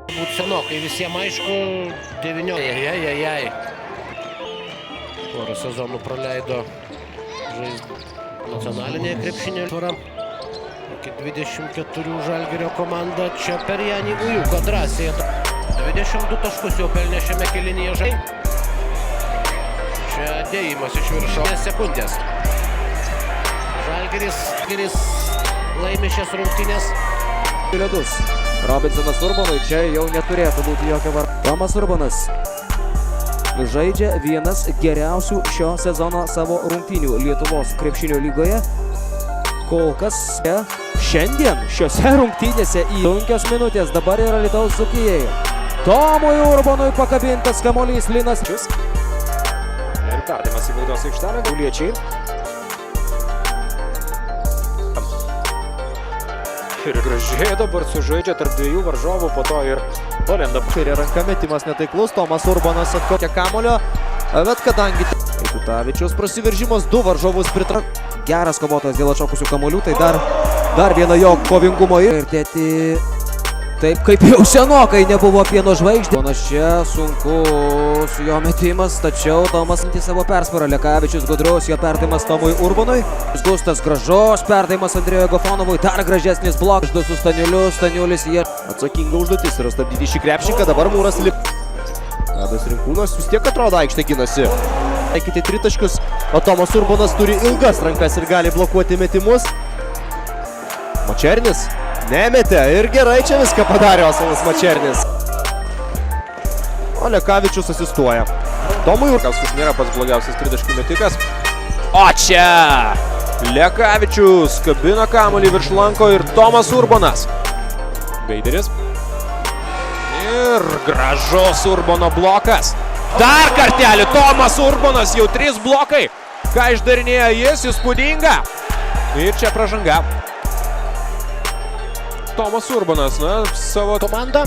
Būt senokai visiems aišku, 19. Porą sezonų praleido žaisti nacionalinėje krepšinio tvarą. Iki 24 Žalgirio komanda čia per Janį Ujuką drąsiai. 22 taškus jau pelnė šiame kėlinyje Žalgiris. Čia dėjimas iš viršaus sekundės. Žalgiris laimi šias rungtynės. Ledus. Robinsonas Urbanui čia jau neturėtų būti jokio var. Tomas Urbanas žaidžia vienas geriausių šio sezono savo rungtynių Lietuvos krepšinio lygoje. Kol kas šiandien šiose rungtynėse į 5 minutės dabar yra Alytaus Dzūkijai. Tomui Urbanui pakabintas kamuolys Linas. Ir perdavimas į baudos aikštelę. Guliečiai. Ir gražiai dabar sužaidžia tarp dviejų varžovų, po to ir palenda. Kairė ranka metimas netaiklus, Tomas Urbanas atkokia kamulio, bet kadangi Eikutavičiaus prasiveržimas, 2 varžovus pritrauk. Geras kovotojas dėl atšokusių kamuolių, tai dar viena jo kovingumo ir tėti taip kaip jau senokai nebuvo pieno žvaigždė. Ponas čia sunku su jo metimas, tačiau Tomas ant savo persvarą. Lekavičius gudrus, jo perdavimas Tomui Urbanui. Gustas gražos, perdavimas Andrėjui Gofonovui, dar gražesnis blokas su Staniuliu, Staniulis jie. Atsakinga užduotis yra stabdyti šį krepšininką, dabar mūras lip. Adas Rinkūnas vis tiek atrodo aikštė ginasi. Taikyti 3 taškus, o Tomas Urbanas turi ilgas rankas ir gali blokuoti metimus. Mačernis nemetė ir gerai čia viską padarė Osalas Mačernis. O Lekavičius asistuoja. Tomui Urbanas nėra pats blogiausias 3 taškų metikas. O čia Lekavičius kabina kamuolį virš lanko ir Tomas Urbanas. Beideris. Ir gražus Urbano blokas. Dar kartelį Tomas Urbanas, jau 3 blokai. Ką išdarinėja jis, įspūdinga. Ir čia pražanga. Tomas Urbanas, savo komandą.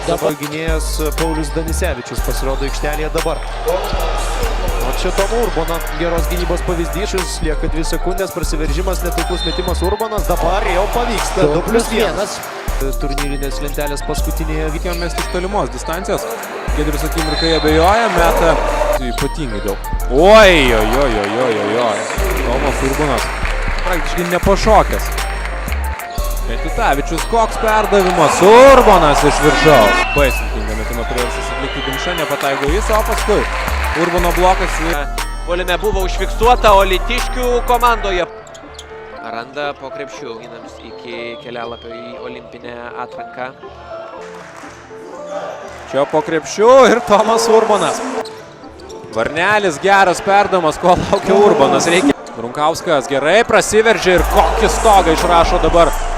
Dabar gynėjas Paulius Danisevičius pasirodo aikštelėje dabar. O čia Tomo Urbano geros gynybos pavyzdys, šis lieka 2 sekundės, prasiveržimas, netaiklus metimas Urbanas, dabar jau pavyksta 2+1. Turnyrinės lentelės paskutinėje reikėjo mesti iš tolimos distancijos. Giedrius akimirkai abejoja, meta ypatingai daug. Oi. Tomas Urbanas praktiškai nepašokęs. Eikutavičius, koks perdavimas, Urbanas iš viršaus. Baisintinga metimą turėjęs atlikti Dimša, nepataiko jis, o paskui Urbano blokas. Puolime buvo užfiksuota, o Alytiškių komandoje randa po krepšių ginams iki kelialapio į olimpinę atranką. Čia po krepšių ir Tomas Urbanas. Varnelis geras perdavimas, ko laukia Urbanas. Runkauskas gerai prasiveržia ir kokį stogą išrašo dabar